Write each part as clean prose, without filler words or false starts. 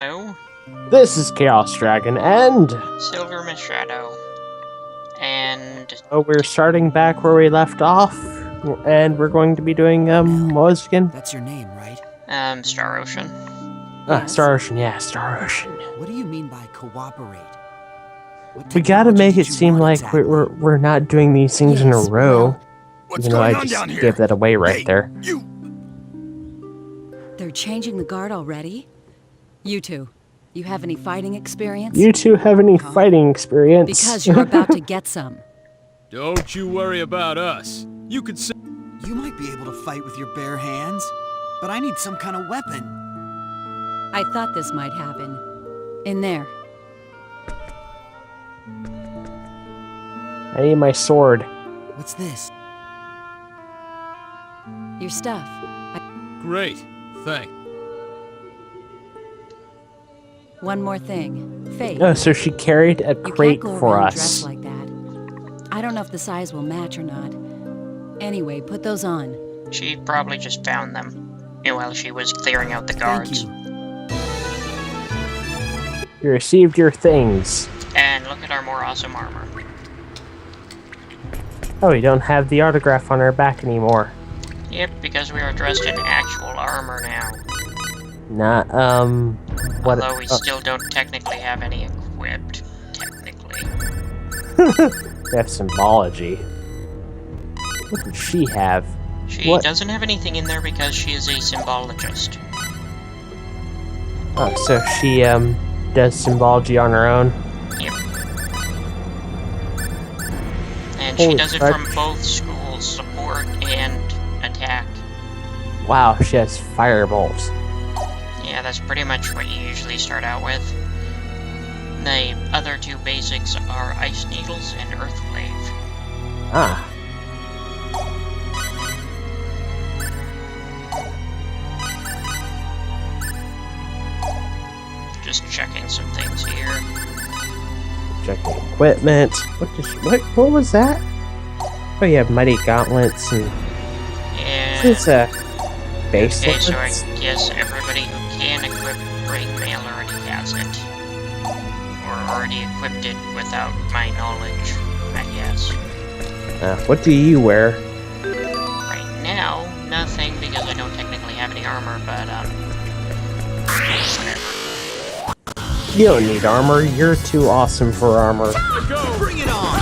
Hello, This is Chaos Dragon, and Silvermistshadow, and we're starting back where we left off, and we're going to be doing what was it again? That's your name, right? Star Ocean. Yes. Star Ocean. Yeah, Star Ocean. What do you mean by cooperate? We gotta make it seem like we're not doing these things in a row. What's Even though going I on just down here? gave that away right Hey, there. You. They're changing the guard already? You two, you have any fighting experience? You two have any fighting experience? Because you're about to get some. Don't you worry about us. You could say. You might be able to fight with your bare hands, but I need some kind of weapon. I thought this might happen. In there. I need my sword. What's this? Your stuff. Great. Thanks. One more thing. Fayt. Oh, so she carried a You crate can't go for around us. dressed like that. I don't know if the size will match or not. Anyway, put those on. She probably just found them while she was clearing out the guards. Thank you. You received your things. And look at our more awesome armor. Oh, we don't have the autograph on our back anymore. Yep, because we are dressed in actual armor now. Not, what? Although we still don't technically have any equipped, technically. We have symbology. What does she have? She What? doesn't have anything in there because she is a symbologist. Oh, so she, does symbology on her own? Yep. And Holy she does it fuck. from both schools, support and attack. Wow, she has firebolt. Yeah, that's pretty much what you usually start out with. The other two basics are Ice Needles and Earthglaive. Ah. Just checking some things here. Checking equipment. What was that? Oh, you have mighty gauntlets and And this is a base. okay, so I guess everybody who can equip Brain Mail already has it. Or already equipped it without my knowledge, I guess. What do you wear? Right now, nothing because I don't technically have any armor, but whatever. You don't need armor. You're too awesome for armor. Bring it on!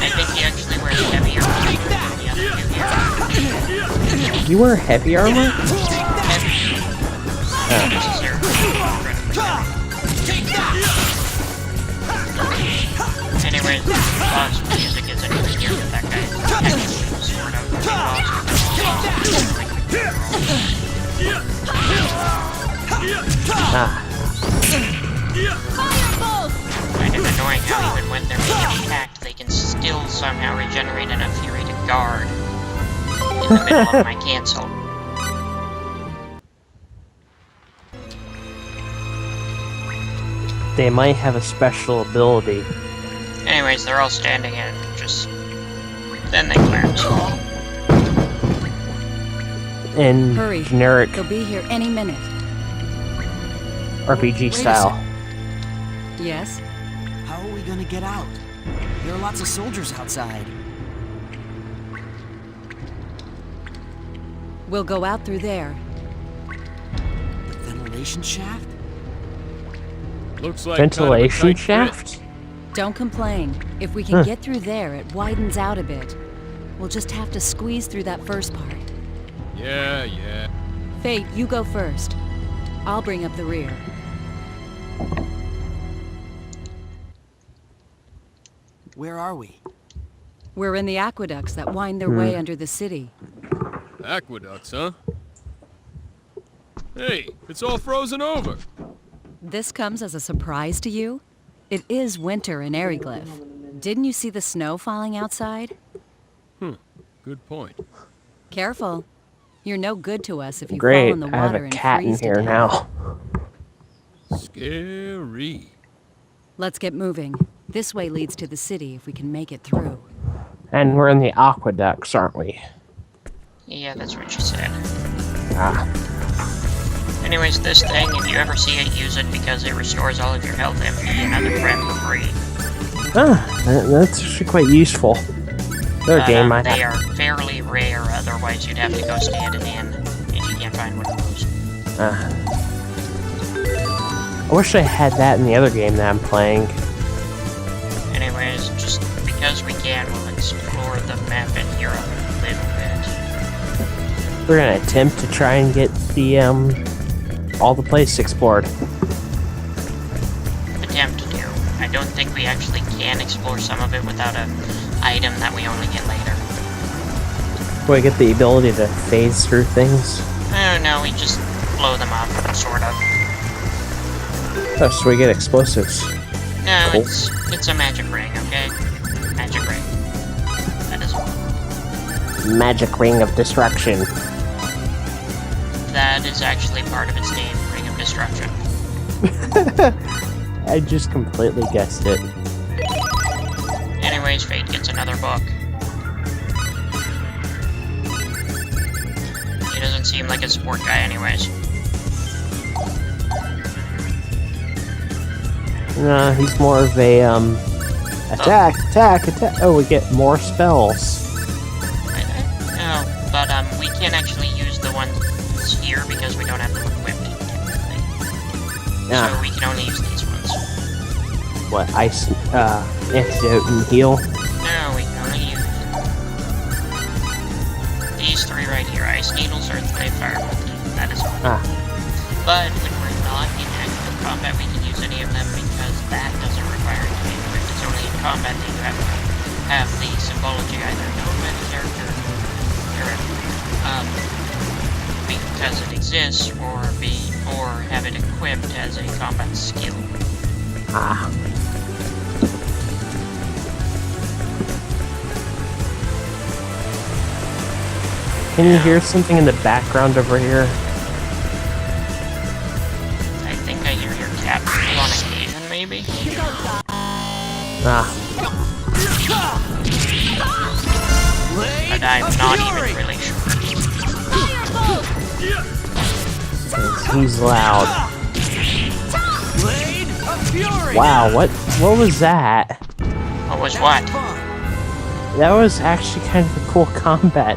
I think he actually wears heavy armor than the other two here. You wear heavy armor? Heavy. Anyways, boss music isn't even here with that guy. Sort of Ah. kind of annoying how even when they're being attacked, they can still somehow regenerate enough fury to guard in the middle of my cancel. They might have a special ability. Anyways, they're all standing and just... then they collapse. In Hurry. generic They'll be here any minute. RPG Wait a style. Yes? How are we gonna get out? There are lots of soldiers outside. We'll go out through there. The ventilation shaft? Looks like Ventilation kind of a tight fit. shaft? Don't complain. If we can get through there, it widens out a bit. We'll just have to squeeze through that first part. Yeah, yeah. Fayt, you go first. I'll bring up the rear. Where are we? We're in the aqueducts that wind their way under the city. Aqueducts, huh? Hey, it's all frozen over. This comes as a surprise to you? It is winter in Aryglyph. Didn't you see the snow falling outside? Good point. Careful. You're no good to us if you fall Great, in the I have water a and cat in freeze to here death. now. Scary. Let's get moving. This way leads to the city if we can make it through. And we're in the aqueducts, aren't we? Yeah, that's what she said. Ah. Anyways, this thing, if you ever see it, use it because it restores all of your health, MP, and other crap for free. Ah, that's actually quite useful. Their game I They are fairly rare, otherwise you'd have to go stay at an inn if you can't find one of those. I wish I had that in the other game that I'm playing. Anyways, just because we can, we'll explore the map in here a little bit. We're gonna attempt to try and get the all the places explored. Attempt to. I don't think we actually can explore some of it without an item that we only get later. Do I get the ability to phase through things? Oh no, we just blow them up, sort of. Oh, so we get explosives. No, Cool. it's a magic ring, okay? Magic ring. That is all. Magic ring of destruction. That is actually part of its name, Ring of Destruction. I just completely guessed it. Anyways, Fayt gets another book. He doesn't seem like a sport guy anyways. No, he's more of a attack. Oh, we get more spells. No, but we can't actually use the ones here because we don't have them equipped, technically. Yeah. So we can only use these ones. What, ice, antidote and heal? No, we can only use these three right here. Ice needles, earthquake, firebolt. That is all. Ah. But when we're not in actual combat, we can use any of them because that doesn't require it to be equipped. It's only in combat that you have to have the symbology either known by the character, or because it exists, or have it equipped as a combat skill. Ah. Can you hear something in the background over here? I think I hear your cat on occasion, maybe? Ah. But I'm not even really sure. He's loud. Blade of Fury! Wow, what was that? What was what? That was actually kind of a cool combo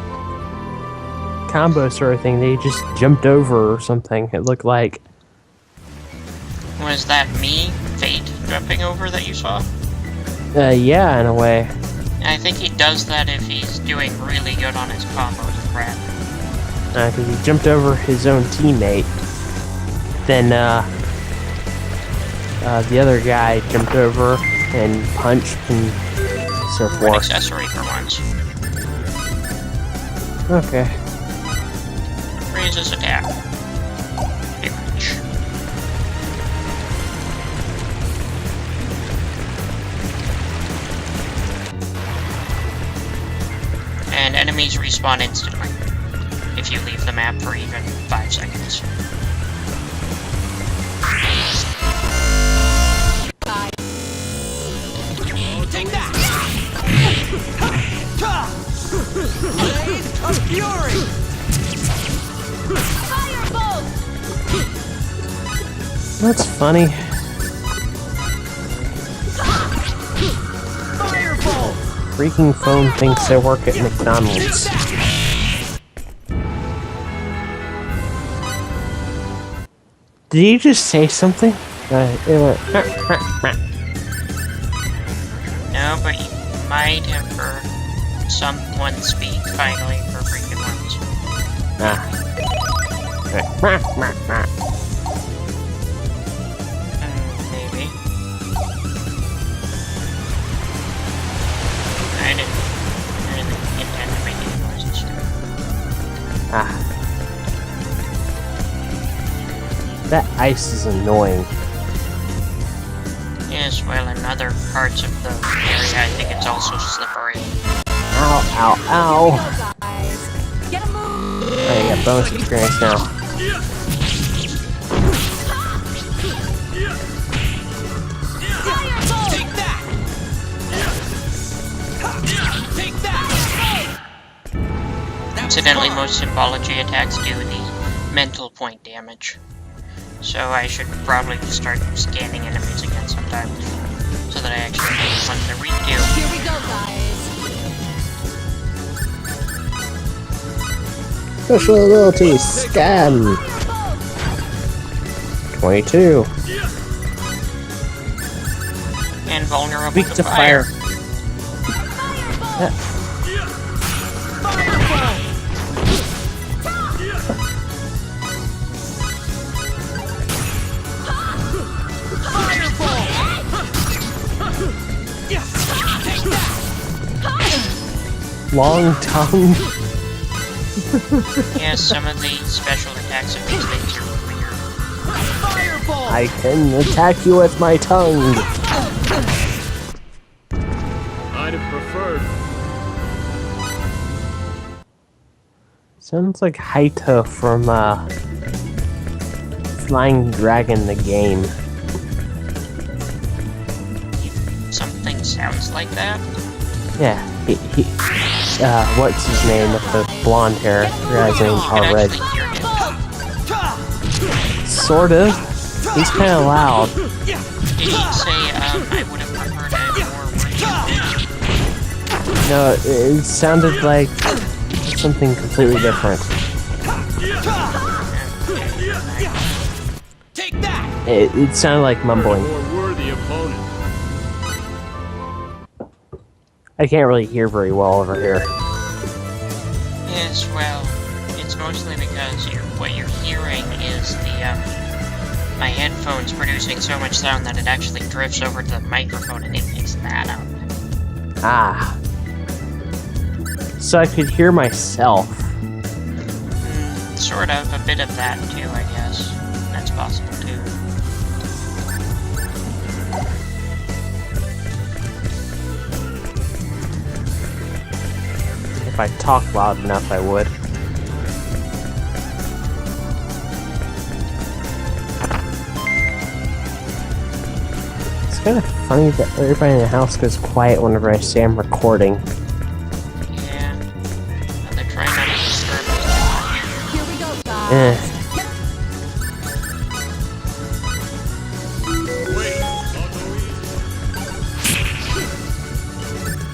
sort of thing. They just jumped over or something, it looked like. Was that me, Fayt, jumping over that you saw? Yeah, in a way. I think he does that if he's doing really good on his combos and crap. Because he jumped over his own teammate. Then, the other guy jumped over and punched and so An forth. accessory for once. Okay. Raises attack. Damage. And enemies respawn instantly if you leave the map for even 5 seconds. Take that! Blade of Fury! Firebolt! That's funny. Firebolt! Freaking phone thinks I work at McDonald's. Did he just say something? It went, No, but you might have heard someone speak finally for freaking once. Maybe. I didn't really intend to make any noises here. That ice is annoying. Yes, well, in other parts of the area, I think it's also slippery. Ow, ow, ow. Guys, get a move! Oh, you got bonus experience now. Firebolt! Take that! Take that! Incidentally, most symbology attacks do the mental point damage. So I should probably just start scanning enemies again sometime, so that I actually know what to redo. Here we go, guys. Special ability scan. 22. And vulnerable Weak to fire. Long tongue. Yeah, some of the special attacks of these things are weird. I can attack you with my tongue. I'd have preferred. Sounds like Haita from Flying Dragon the game. Something sounds like that. Yeah, what's his name with the blonde hair? His name You can already. actually hear him. Sort of. He's kind of loud. Did he say, I would have preferred a more No, it sounded like something completely different. Take that! It sounded like mumbling. More worthy opponent. I can't really hear very well over here. Yes, well, it's mostly because what you're hearing is my headphones producing so much sound that it actually drifts over to the microphone and it picks that up. Ah. So I could hear myself. Sort of, a bit of that too, I guess. That's possible too. If I talk loud enough, I would. It's kind of funny that everybody in the house goes quiet whenever I say I'm recording. Yeah. And they're trying not to disturb us. Here we go, guys. Eh.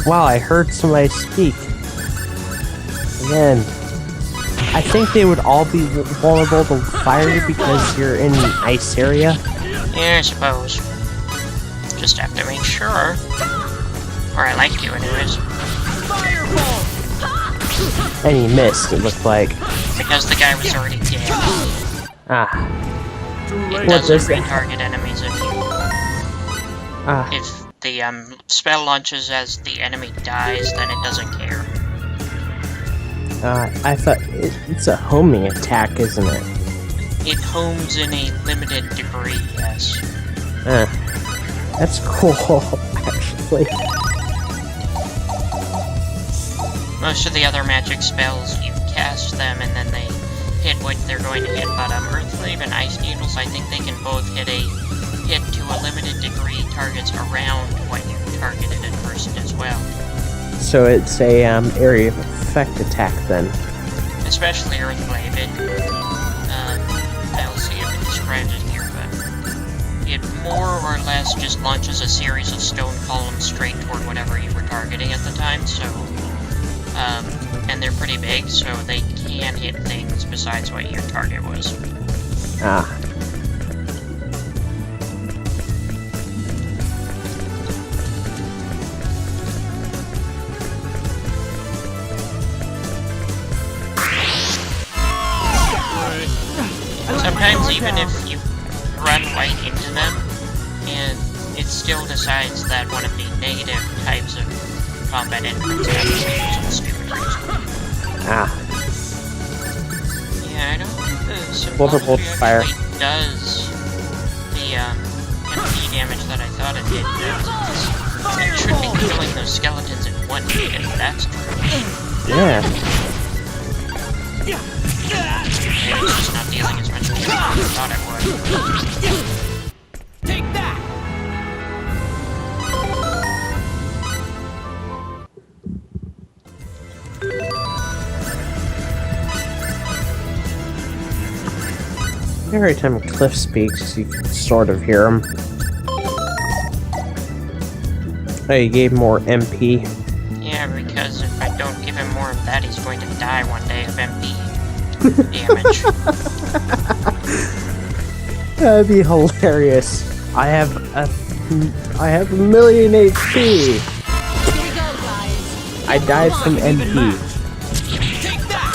Wow, I heard somebody speak. Again. I think they would all be vulnerable to fire because you're in an ice area. Yeah, I suppose. Just have to make sure. Or I like to, anyways. And he missed, it looked like. Because the guy was already dead. Ah. It What doesn't does that? retarget enemies if the spell launches as the enemy dies, then it doesn't care. I thought it's a homing attack, isn't it? It homes in a limited degree, yes. That's cool, actually. Most of the other magic spells, you cast them and then they hit what they're going to hit, but Earthwave and Ice Needles, I think they can both hit to a limited degree targets around what you targeted at first as well. So it's a area of effect attack then. Especially Earthwave, I'll see if it describes it here, but it more or less just launches a series of stone columns straight toward whatever you were targeting at the time, so, and they're pretty big, so they can hit things besides what your target was. Ah. Sometimes even if you run right into them, and it still decides that one of the negative types of combat entrance happens for some stupid reason. Ah. Yeah, I don't think the Vulnerable symbology to fire. actually does the MP damage that I thought it did. It should be killing those skeletons in one hit, if that's true. Yeah. Maybe it's just not dealing as much damage as I thought it would. Take that! every time Cliff speaks, you can sort of hear him. Oh, you gave more MP. Yeah, because if I don't give him more of that, he's going to die one day of MP damage. That'd be hilarious. I have a million HP. Here we go, guys. I died from MP. Take that!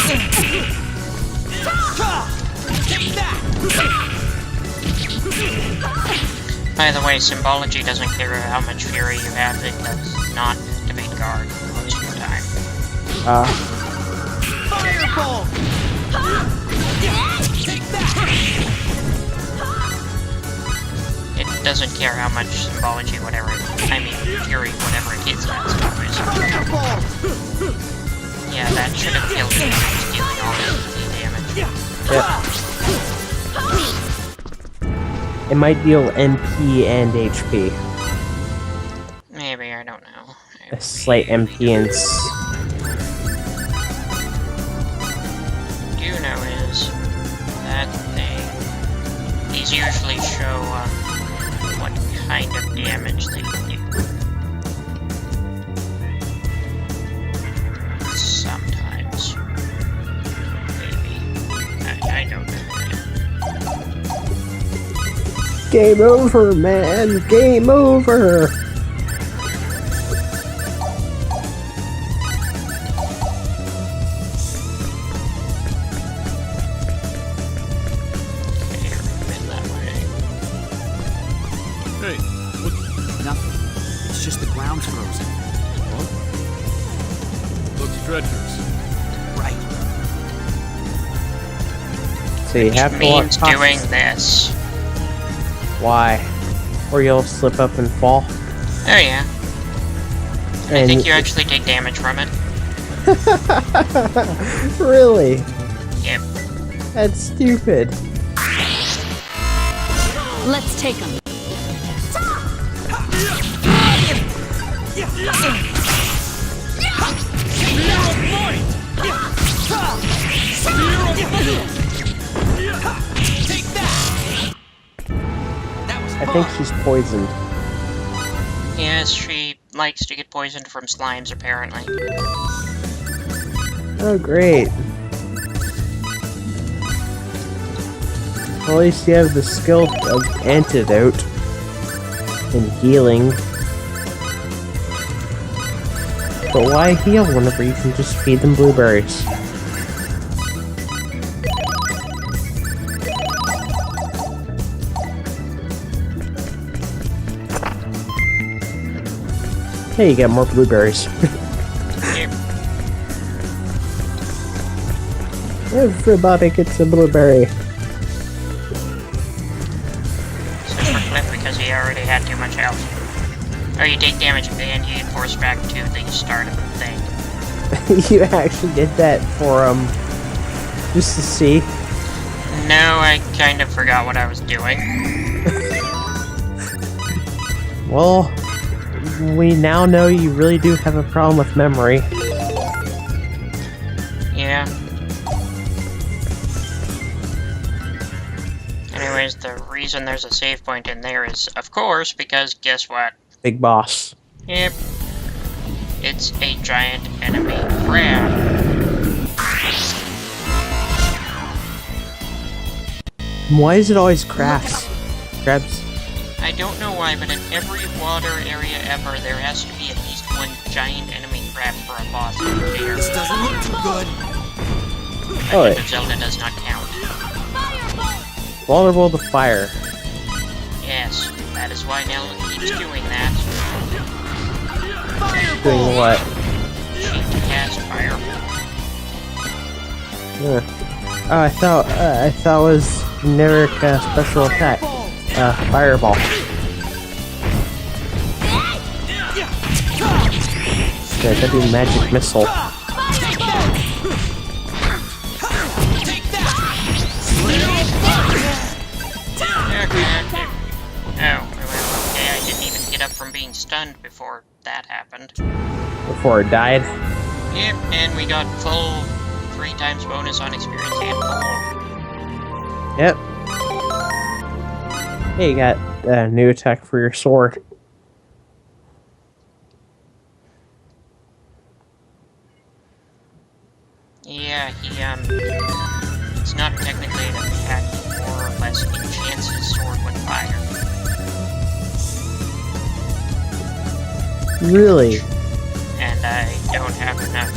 Take that! By the way, symbology doesn't care how much fury you have, it does not activate guard most of the time. Fireball! Take that! It doesn't care how much symbology, whatever, fury, whatever it hits that stuff is. Fireball! Yeah, that should have killed him, it's dealing all the damage. Yeah. It might deal NP and HP. Maybe, I don't know. A slight MP and What I do know is that these usually show what kind of damage they do. Sometimes. Maybe. I don't know. Game over, man! Game over! Hey, what? Nothing. It's just the ground's frozen. Looks treacherous. Right. So you have to walk Means past- doing this. Why? Or you'll slip up and fall. Oh yeah. I And think you actually take damage from it. Really? Yep. That's stupid. Let's take them. Take that! That was I think she's poisoned. Yes, she likes to get poisoned from slimes, apparently. Oh, great. Well, at least you have the skill of antidote and healing. But why heal whenever you can just feed them blueberries? Hey, you got more blueberries. Yep. Everybody gets a blueberry. Except for Cliff, because he already had too much health. Oh, you take damage and you get forced back to the start of the thing. You actually did that for, just to see. No, I kind of forgot what I was doing. Well, we now know you really do have a problem with memory. Yeah. Anyways, the reason there's a save point in there is, of course, because guess what? Big boss. Yep. It's a giant enemy crab. Why is it always crabs? Crabs? I don't know why, but in every water area ever, there has to be at least one giant enemy crab for a boss in the tier. This doesn't look too good. Oh, Legend wait. of Zelda does not count. Vulnerable to fire. Yes, that is why Nell keeps doing that. Doing what? She can cast Fireball. Oh, I thought it was generic special attack. Fireball. Yeah, that'd be magic missile. Oh, well, okay, I didn't even get up from being stunned before that happened. Before it died. Yep, and we got full 3 times bonus on experience and full. Yep. Hey, you got a new attack for your sword. Yeah, it's not technically an attack, he more or less enchants his sword with fire. Really? And I don't have enough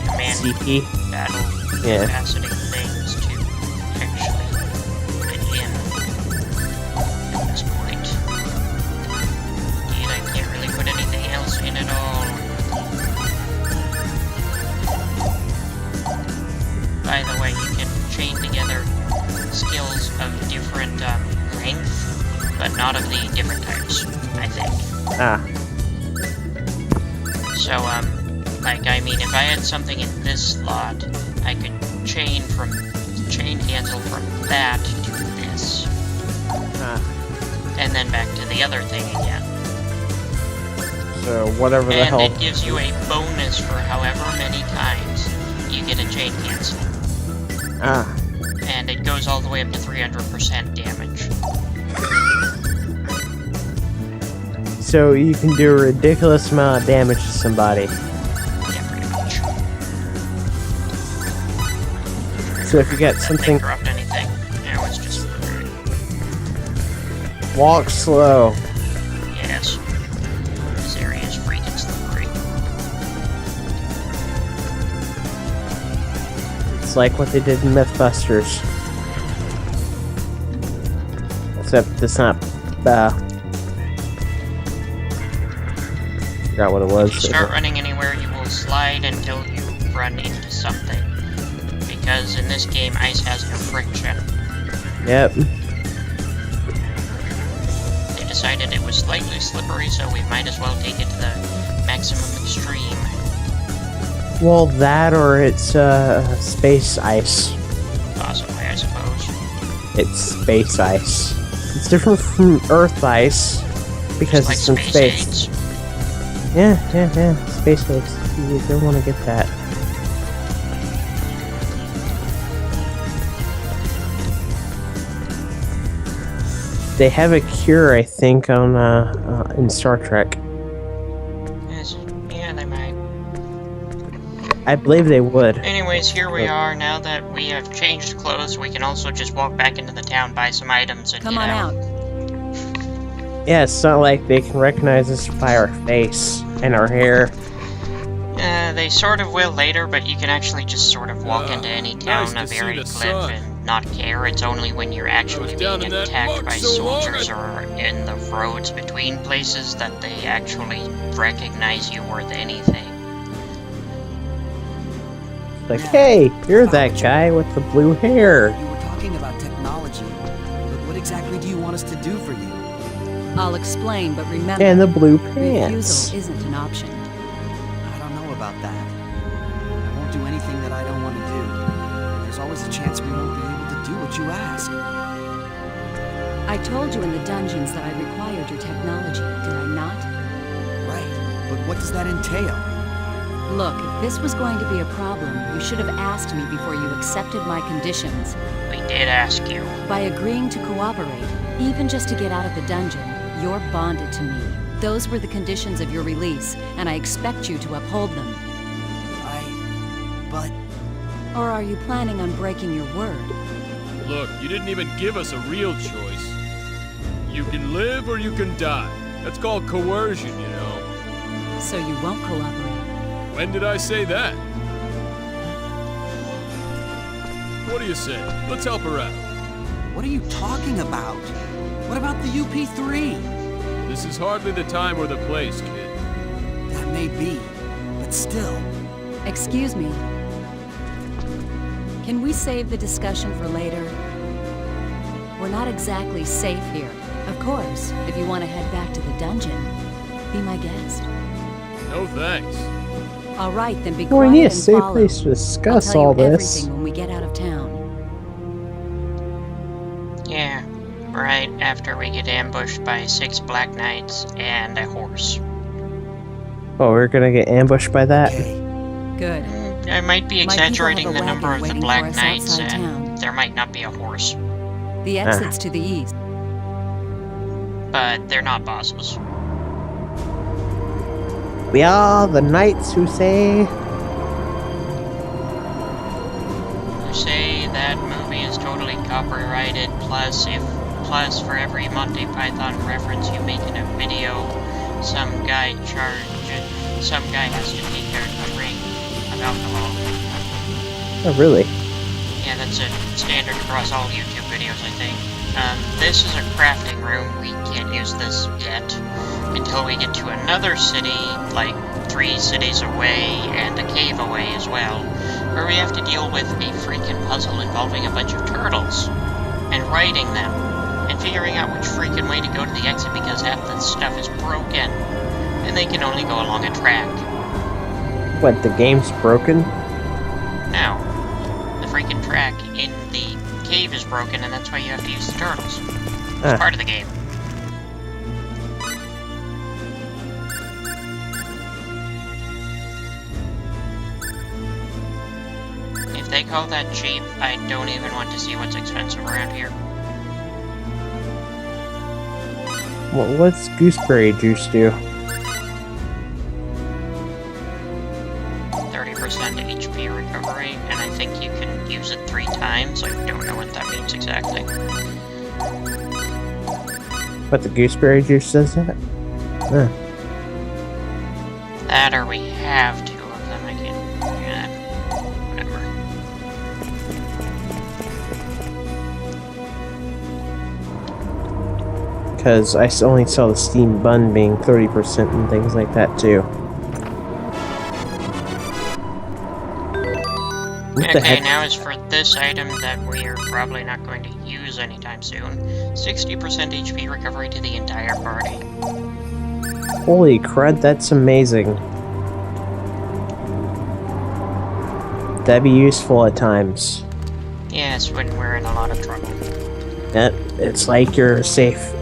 command CP? battle Yeah. capacity things to actually put in at this point. Indeed, I can't really put anything else in at all. By the way, you can chain together skills of different length, but not of the different types, I think. Ah. So, like, I mean, if I had something in this slot, I could chain cancel from that to this. Ah. And then back to the other thing again. So, whatever the hell. And it gives you a bonus for however many times you get a chain cancel. Ah. And it goes all the way up to 300% damage. So, you can do a ridiculous amount of damage to somebody. Yeah, pretty much. So, if you get That something. thing dropped anything. No, it's just... Walk slow. Yes. This area is freaking slippery. It's like what they did in Mythbusters. Except it's not, forgot what it was. If you start running anywhere, you will slide until you run into something. Because in this game, ice has no friction. Yep. They decided it was slightly slippery, so we might as well take it to the maximum extreme. Well, that or it's, space ice. Possibly, I suppose. It's space ice. It's different from Earth ice because Just like it's in space. AIDS. Yeah. Space ice. You don't want to get that. They have a cure, I think, on in Star Trek. Yes, yeah, they might. I believe they would. Anyways, here we are. Now that we have changed clothes, we can also just walk back into the town, buy some items, and Come get on out. out. Yeah, it's not like they can recognize us by our face and our hair. They sort of will later, but you can actually just sort of walk into any town nice of to see Airy the Cliff sun. and not care. It's only when you're actually down being in that attacked mug by so long, soldiers or in the roads between places that they actually recognize you worth anything. Like, hey, you're that guy with the blue hair. You were talking about technology, but what exactly do you want us to do for you? I'll explain, but remember, And the blue pants. refusal isn't an option. I don't know about that. I won't do anything that I don't want to do. And there's always a chance we won't be able to do what you ask. I told you in the dungeons that I required your technology, did I not? Right, but what does that entail? Look, if this was going to be a problem, you should have asked me before you accepted my conditions. We did ask you. By agreeing to cooperate, even just to get out of the dungeon, you're bonded to me. Those were the conditions of your release, and I expect you to uphold them. But... Or are you planning on breaking your word? Look, you didn't even give us a real choice. You can live or you can die. That's called coercion, you know. So you won't cooperate? When did I say that? What do you say? Let's help her out. what are you talking about? What about the UP3? This is hardly the time or the place, kid. That may be, but still. Excuse me. Can we save the discussion for later? We're not exactly safe here. Of course, if you want to head back to the dungeon, be my guest. No thanks. All right, then be Well, we quiet need a and safe follow. place to discuss I'll tell all you this. everything when we get out of town. Yeah, right after we get ambushed by 6 Black Knights and a horse. Oh, we're gonna get ambushed by that? Okay. Good. I might be My people exaggerating have a the number wagon of the waiting Black for us Knights, outside and town. there might not be a horse. The exit's to the east. but they're not bosses. We are the knights who say... Who say that movie is totally copyrighted, plus for every Monty Python reference you make in a video, some guy has to take a drink of alcohol. Oh, really? Yeah, that's a standard across all YouTube videos, I think. This is a crafting room. We can't use this yet until we get to another city, like 3 cities away and a cave away as well, where we have to deal with a freaking puzzle involving a bunch of turtles and writing them and figuring out which freaking way to go to the exit because half the stuff is broken and they can only go along a track. What, the game's broken? Now, the freaking track in the cave is broken, and that's why you have to use the turtles. It's part of the game. If they call that cheap, I don't even want to see what's expensive around here. What's gooseberry juice do? 30% HP recovery, and I think you can use it 3 times. I don't know what that means exactly. What, the gooseberry juice does that? Huh. That or we have 2 of them. I can... yeah, whatever. Because I only saw the steam bun being 30% and things like that too. What the Okay, heck? now as for this item that we are probably not going to use anytime soon. 60% HP recovery to the entire party. Holy crud, that's amazing. That'd be useful at times. Yes, when we're in a lot of trouble. It's like you're safe.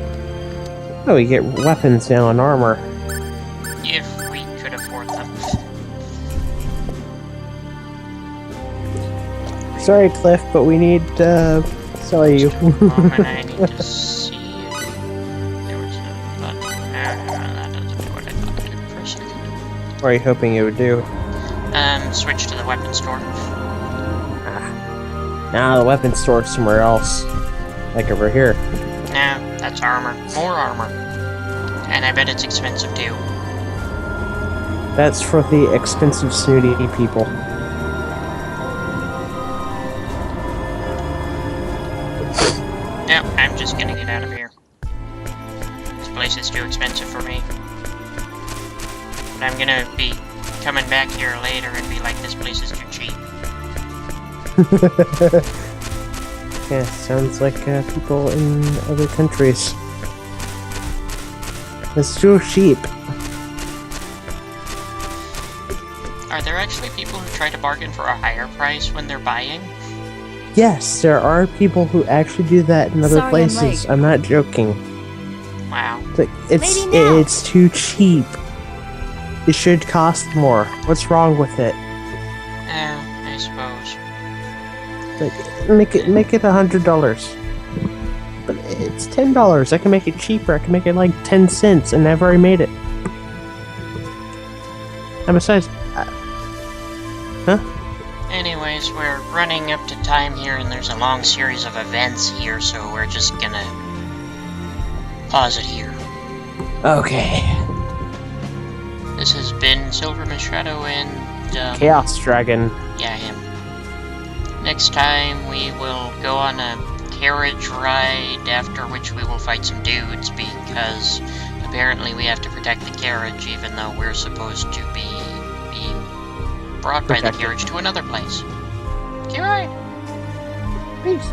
Oh, we get weapons now and armor. If we could afford them. Sorry, Cliff, but we need to sell you. Just a moment, I need to see if there was a button. No, that doesn't do what I thought it did for a second. What are you hoping it would do? Switch to the weapon store. Nah, the weapon store's somewhere else. Like over here. No, that's armor. More armor. And I bet it's expensive too. That's for the expensive snooty people. No, I'm just gonna get out of here. This place is too expensive for me. But I'm gonna be coming back here later and be like, this place is too cheap. Yeah, sounds like people in other countries. It's too cheap. Are there actually people who try to bargain for a higher price when they're buying? Yes, there are people who actually do that in other Sorry, I'm places. late. I'm not joking. Wow. Lady, now! It's too cheap. It should cost more. What's wrong with it? I suppose. Like, make it $100. But it's $10. I can make it cheaper. I can make it like 10 cents, and I've already made it. And besides, Anyways, we're running up to time here, and there's a long series of events here, so we're just gonna pause it here. okay. This has been Silvermistshadow and, Chaos Dragon. yeah, him. Next time, we will go on a carriage ride, after which we will fight some dudes, because apparently we have to protect the carriage, even though we're supposed to be being brought by the Protected. carriage to another place. Okay, right. Peace.